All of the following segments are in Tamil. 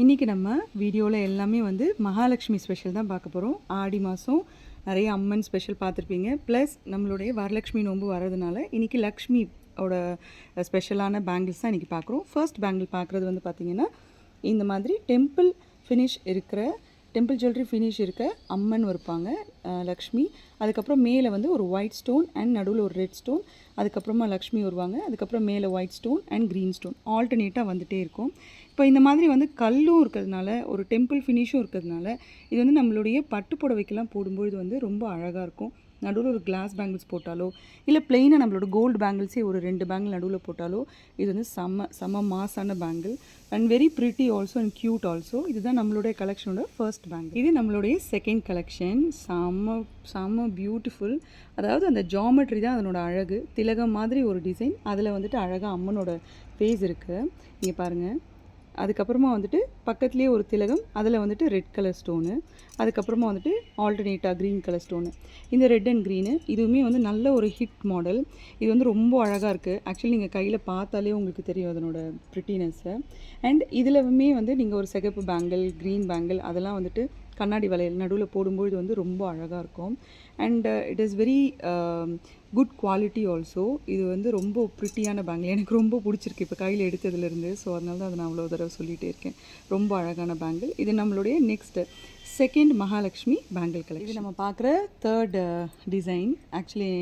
இன்றைக்கி நம்ம வீடியோவில் எல்லாமே வந்து மகாலட்சுமி ஸ்பெஷல் தான் பார்க்க போகிறோம். ஆடி மாதம் நிறைய அம்மன் ஸ்பெஷல் பார்த்துருப்பீங்க. ப்ளஸ் நம்மளுடைய வரலட்சுமி நோன்பு வர்றதுனால இன்றைக்கி லக்ஷ்மியோட ஸ்பெஷலான பேங்கிள்ஸ் தான் இன்றைக்கி பார்க்குறோம். ஃபர்ஸ்ட் பேங்கிள் பார்க்குறது வந்து பார்த்திங்கன்னா இந்த மாதிரி டெம்பிள் ஜுவல்லரி ஃபினிஷ் இருக்க அம்மன் இருப்பாங்க லக்ஷ்மி. அதுக்கப்புறம் மேலே வந்து ஒரு ஒயிட் ஸ்டோன் அண்ட் நடுவில் ஒரு ரெட் ஸ்டோன், அதுக்கப்புறமா லக்ஷ்மி வருவாங்க. அதுக்கப்புறம் மேலே white stone and green stone ஆல்டர்னேட்டாக வந்துகிட்டே இருக்கும். இப்போ இந்த மாதிரி வந்து கல்லும் இருக்கிறதுனால ஒரு டெம்பிள் ஃபினிஷும் இருக்கிறதுனால இது வந்து நம்மளுடைய பட்டு புடவைக்கெல்லாம் போடும்பொழுது வந்து ரொம்ப அழகாக இருக்கும். நடுவில் ஒரு கிளாஸ் பேங்கிள்ஸ் போட்டாலோ இல்லை பிளெயினாக நம்மளோட கோல்டு பேங்கிள்ஸே ஒரு 2 பேங்கிள் நடுவில் போட்டாலோ இது வந்து செம்ம மாஸான bangle and very pretty also and cute also. இதுதான் நம்மளுடைய கலெக்ஷனோட ஃபர்ஸ்ட் பேங்கிள். இது நம்மளுடைய செகண்ட் கலெக்ஷன். செம்ம பியூட்டிஃபுல். அதாவது அந்த ஜாமெட்ரி தான் அதனோட அழகு. திலகம் மாதிரி ஒரு டிசைன், அதில் வந்துட்டு அழகாக அம்மனோட ஃபேஸ் இருக்குது, இங்கே பாருங்கள். அதுக்கப்புறமா வந்துட்டு பக்கத்துலேயே ஒரு திலகம், அதில் வந்துட்டு ரெட் கலர் ஸ்டோனு, அதுக்கப்புறமா வந்துட்டு ஆல்டர்னேட்டாக க்ரீன் கலர் ஸ்டோனு. இந்த ரெட் அண்ட் க்ரீனு இதுவுமே வந்து நல்ல ஒரு ஹிட் மாடல். இது வந்து ரொம்ப அழகாக இருக்குது. ஆக்சுவலி நீங்கள் கையில் பார்த்தாலே உங்களுக்கு தெரியும் அதனோட ப்ரிட்டினஸ்ஸை. அண்ட் இதிலுமே வந்து நீங்கள் ஒரு சிகப்பு பேங்கிள், க்ரீன் பேங்கிள் அதெல்லாம் வந்துட்டு கண்ணாடி வளையல் நடுவில் போடும்போது வந்து ரொம்ப அழகாக இருக்கும். And it is very good quality also. இது வந்து ரொம்ப ப்ரிட்டியான பேங்கிள், எனக்கு ரொம்ப பிடிச்சிருக்கு இப்போ கையில் எடுத்ததுலேருந்து. ஸோ அதனால தான் அதை நான் அவ்வளோ தடவை சொல்லிகிட்டே இருக்கேன். ரொம்ப அழகான பேங்கிள். இது நம்மளுடைய next second Mahalakshmi bangle collection. இது நம்ம பார்க்குற தேர்ட் டிசைன். ஆக்சுவலி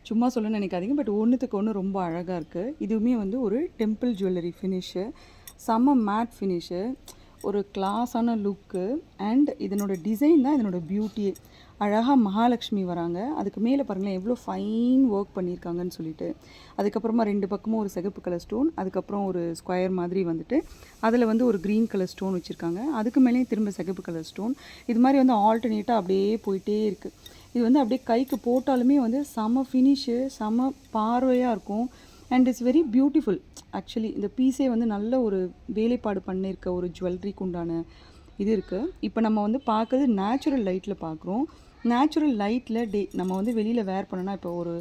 சும்மா சொல்ல நினைக்காதீங்க, பட் ஒன்றுத்துக்கு ஒன்று ரொம்ப அழகாக இருக்குது. இதுவுமே வந்து ஒரு டெம்பிள் ஜுவல்லரி ஃபினிஷு, செம்ம மேட் ஃபினிஷு, ஒரு கிளாஸான லுக்கு. அண்ட் இதனோட டிசைன் தான் இதனோட பியூட்டியே. அழகாக மகாலட்சுமி வராங்க, அதுக்கு மேலே பாருங்களேன் எவ்வளோ ஃபைன் ஒர்க் பண்ணியிருக்காங்கன்னு சொல்லிட்டு. அதுக்கப்புறமா 2 பக்கமும் ஒரு சிகப்பு கலர் ஸ்டோன், அதுக்கப்புறம் ஒரு ஸ்கொயர் மாதிரி வந்துட்டு அதில் வந்து ஒரு க்ரீன் கலர் ஸ்டோன் வச்சுருக்காங்க. அதுக்கு மேலேயும் திரும்ப சிகப்பு கலர் ஸ்டோன். இது மாதிரி வந்து ஆல்டர்னேட்டாக அப்படியே போயிட்டே இருக்குது. இது வந்து அப்படியே கைக்கு போட்டாலுமே வந்து செம ஃபினிஷு, செம பார்வையாக இருக்கும். And it's very beautiful. Actually இந்த பீஸே வந்து நல்ல ஒரு வேலைப்பாடு பண்ணியிருக்க ஒரு ஜுவல்லரிக்கு உண்டான இது இருக்குது. இப்போ நம்ம வந்து பார்க்குறது நேச்சுரல் லைட்டில் பார்க்குறோம். நேச்சுரல் லைட்டில் நம்ம வந்து வெளியில் வேர் பண்ணோன்னா, இப்போ ஒரு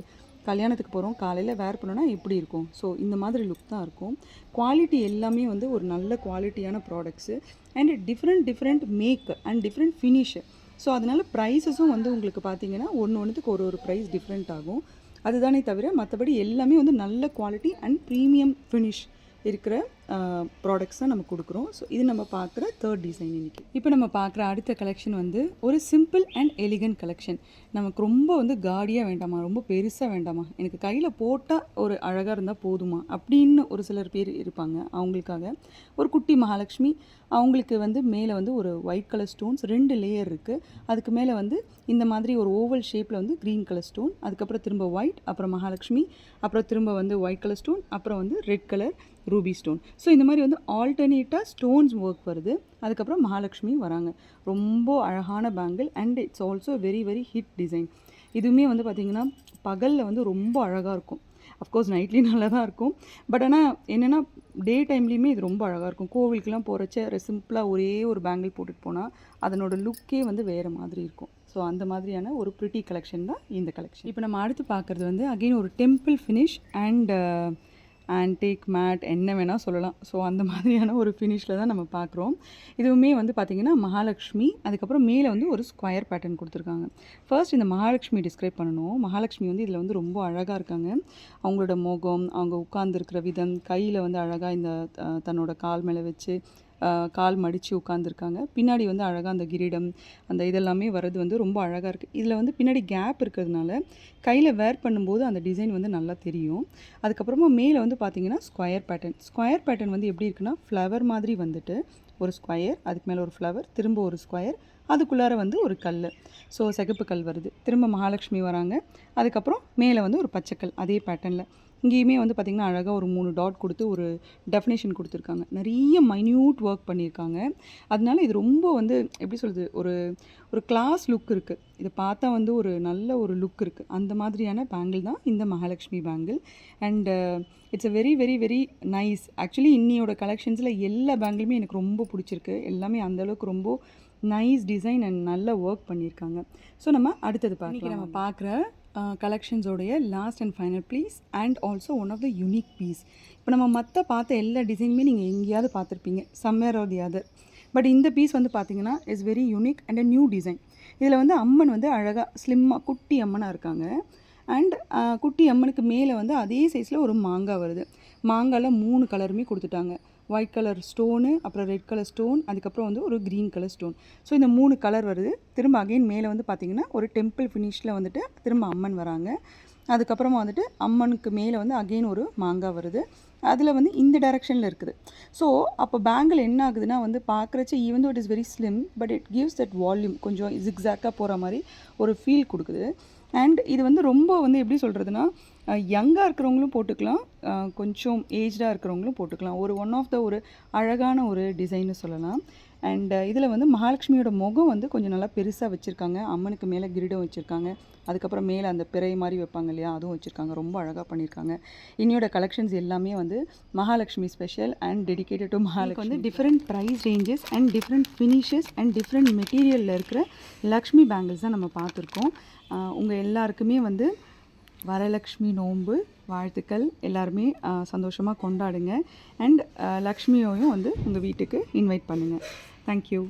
கல்யாணத்துக்கு போகிறோம், காலையில் வேர் பண்ணோன்னா எப்படி இருக்கும், ஸோ இந்த மாதிரி லுக் தான் இருக்கும். குவாலிட்டி எல்லாமே வந்து ஒரு நல்ல குவாலிட்டியான products and different make and different finish. So அதனால் ப்ரைஸஸும் வந்து உங்களுக்கு பார்த்தீங்கன்னா ஒன்றுத்துக்கு ஒரு ப்ரைஸ் டிஃப்ரெண்ட் ஆகும். அதுதானே தவிர மற்றபடி எல்லாமே வந்து நல்ல குவாலிட்டி அண்ட் ப்ரீமியம் ஃபினிஷ் இருக்கிற ப்ராடக்ட்ஸ் தான் நம்ம கொடுக்குறோம். ஸோ இது நம்ம பார்க்குற தேர்ட் டிசைன் இன்றைக்கி. இப்போ நம்ம பார்க்குற அடுத்த கலெக்ஷன் வந்து ஒரு சிம்பிள் அண்ட் எலிகன்ட் கலெக்ஷன். நமக்கு ரொம்ப வந்து காடியாக வேண்டாமா, ரொம்ப பெருசாக வேண்டாமா, எனக்கு கையில் போட்டால் ஒரு அழகாக இருந்தால் போதுமா அப்படின்னு ஒரு சிலர் பேர் இருப்பாங்க. அவங்களுக்காக ஒரு குட்டி மகாலட்சுமி. அவங்களுக்கு வந்து மேலே வந்து ஒரு ஒயிட் கலர் ஸ்டோன்ஸ் 2 லேயர் இருக்குது. அதுக்கு மேலே வந்து இந்த மாதிரி ஒரு ஓவல் ஷேப்பில் வந்து க்ரீன் கலர் ஸ்டோன், அதுக்கப்புறம் திரும்ப ஒயிட், அப்புறம் மகாலட்சுமி, அப்புறம் திரும்ப வந்து ஒயிட் கலர் ஸ்டோன், அப்புறம் வந்து red colour Ruby stone. So இந்த மாதிரி வந்து ஆல்டர்னேட்டாக ஸ்டோன்ஸ் ஒர்க் வருது. அதுக்கப்புறம் மகாலட்சுமி வராங்க. ரொம்ப அழகான bangle and it's also very very hit design. இதுவுமே வந்து பார்த்திங்கன்னா பகலில் வந்து ரொம்ப அழகாக இருக்கும். அஃப்கோர்ஸ் நைட்லேயும் நல்லா தான் இருக்கும். பட் ஆனால் என்னென்னா டே டைம்லேயுமே இது ரொம்ப அழகாக இருக்கும். கோவிலுக்கெலாம் போகிறச்ச சிம்பிளாக ஒரே ஒரு பேங்கிள் போட்டுட்டு போனால் அதனோட லுக்கே வந்து வேறு மாதிரி இருக்கும். ஸோ அந்த மாதிரியான ஒரு ப்ரிட்டி கலெக்ஷன் தான் இந்த கலெக்ஷன். இப்போ நம்ம அடுத்து பார்க்குறது வந்து அகெயின் ஒரு temple finish and antique matte என்ன வேணால் சொல்லலாம். ஸோ அந்த மாதிரியான ஒரு ஃபினிஷில் தான் நம்ம பார்க்குறோம். இதுவுமே வந்து பார்த்திங்கன்னா மகாலட்சுமி, அதுக்கப்புறம் மேலே வந்து ஒரு ஸ்கொயர் பேட்டர்ன் கொடுத்துருக்காங்க. ஃபர்ஸ்ட் இந்த மகாலட்சுமி டிஸ்கிரைப் பண்ணணும். மகாலட்சுமி வந்து இதில் வந்து ரொம்ப அழகாக இருக்காங்க. அவங்களோட முகம், அவங்க உட்கார்ந்துருக்கிற விதம், கையில் வந்து அழகாக இந்த தன்னோட கால் மேலே வச்சு கால் மடித்து உட்காந்துருக்காங்க. பின்னாடி வந்து அழகாக அந்த கிரீடம் அந்த இதெல்லாமே வர்றது வந்து ரொம்ப அழகாக இருக்குது. இதில் வந்து பின்னாடி கேப் இருக்கிறதுனால கையில் வேர் பண்ணும்போது அந்த டிசைன் வந்து நல்லா தெரியும். அதுக்கப்புறமா மேலே வந்து பார்த்திங்கன்னா ஸ்கொயர் பேட்டர்ன் வந்து எப்படி இருக்குன்னா ஃப்ளவர் மாதிரி வந்துட்டு ஒரு ஸ்கொயர், அதுக்கு மேலே ஒரு ஃப்ளவர், திரும்ப ஒரு ஸ்கொயர், அதுக்குள்ளார வந்து ஒரு கல், ஸோ சிகப்பு கல் வருது. திரும்ப மகாலட்சுமி வராங்க. அதுக்கப்புறம் மேலே வந்து ஒரு பச்சைக்கல் அதே பேட்டர்னில். இங்கேயுமே வந்து பார்த்திங்கன்னா அழகாக ஒரு 3 டாட் கொடுத்து ஒரு டெஃபினேஷன் கொடுத்துருக்காங்க. நிறைய மைன்யூட் ஒர்க் பண்ணியிருக்காங்க. அதனால இது ரொம்ப வந்து எப்படி சொல்கிறது, ஒரு கிளாஸ் லுக் இருக்குது. இதை பார்த்தா வந்து ஒரு நல்ல ஒரு லுக் இருக்குது. அந்த மாதிரியான பேங்கிள் தான் இந்த Mahalakshmi bangle. And it's a very very very nice. Actually இன்னியோட கலெக்ஷன்ஸில் எல்லா பேங்கிளுமே எனக்கு ரொம்ப பிடிச்சிருக்கு. எல்லாமே அந்தளவுக்கு ரொம்ப நைஸ் டிசைன் அண்ட் நல்ல ஒர்க் பண்ணியிருக்காங்க. ஸோ நம்ம அடுத்தது பார்க்கலாம். நம்ம பார்க்குற கலெக்ஷன்ஸோடைய last and final piece and also one of the unique piece. இப்போ நம்ம பார்த்த எல்லா டிசைனுமே நீங்கள் எங்கேயாவது பார்த்துருப்பீங்க, somewhere or the other. But இந்த பீஸ் வந்து பார்த்திங்கன்னா is very unique and a new design. இதில் வந்து அம்மன் வந்து அழகாக ஸ்லிம்மாக குட்டி அம்மனாக இருக்காங்க. அண்ட் குட்டி அம்மனுக்கு மேலே வந்து அதே சைஸில் ஒரு மாங்காய் வருது. மாங்காயில் 3 கலருமே கொடுத்துட்டாங்க. ஒயிட் கலர் ஸ்டோனு, அப்புறம் ரெட் கலர் ஸ்டோன், அதுக்கப்புறம் வந்து ஒரு க்ரீன் கலர் ஸ்டோன். ஸோ இந்த 3 கலர் வருது. திரும்ப அகைன் மேலே வந்து பார்த்திங்கன்னா ஒரு டெம்பிள் ஃபினிஷில் வந்துட்டு திரும்ப அம்மன் வராங்க. அதுக்கப்புறமா வந்துட்டு அம்மனுக்கு மேலே வந்து அகெயின் ஒரு மாங்காய் வருது. அதில் வந்து இந்த டைரெக்ஷனில் இருக்குது. ஸோ அப்போ பேங்கிள் என்ன ஆகுதுன்னா வந்து பார்க்குறச்ச even though it is very slim, but it gives that volume, கொஞ்சம் ஜிக்ஸாக்காக போகிற மாதிரி ஒரு ஃபீல் கொடுக்குது. அண்ட் இது வந்து ரொம்ப வந்து எப்படி சொல்கிறதுனா யங்காக இருக்கிறவங்களும் போட்டுக்கலாம், கொஞ்சம் ஏஜ்டாக இருக்கிறவங்களும் போட்டுக்கலாம். ஒன் ஆஃப் த ஒரு அழகான ஒரு டிசைன்னு சொல்லலாம். அண்ட் இதில் வந்து மகாலட்சுமியோட முகம் வந்து கொஞ்சம் நல்லா பெருசாக வச்சுருக்காங்க. அம்மனுக்கு மேலே கிரீடம் வச்சுருக்காங்க. அதுக்கப்புறம் மேலே அந்த பிறை மாதிரி வைப்பாங்க இல்லையா, அதுவும் வச்சுருக்காங்க. ரொம்ப அழகாக பண்ணியிருக்காங்க. இன்னையோட கலெக்ஷன்ஸ் எல்லாமே வந்து Mahalakshmi special and dedicated to Mahalakshmi. வந்து different price ranges and different finishes and different மெட்டீரியலில் இருக்கிற லக்ஷ்மி பேங்கிள்ஸ் தான் நம்ம பார்த்துருக்கோம். உங்கள் எல்லாருக்குமே வந்து வரலக்ஷ்மி நோன்பு வாழ்த்துக்கள். எல்லாருமே சந்தோஷமாக கொண்டாடுங்க. அண்ட் லக்ஷ்மியோயும் வந்து உங்கள் வீட்டுக்கு இன்வைட் பண்ணுங்கள். தேங்க்யூ.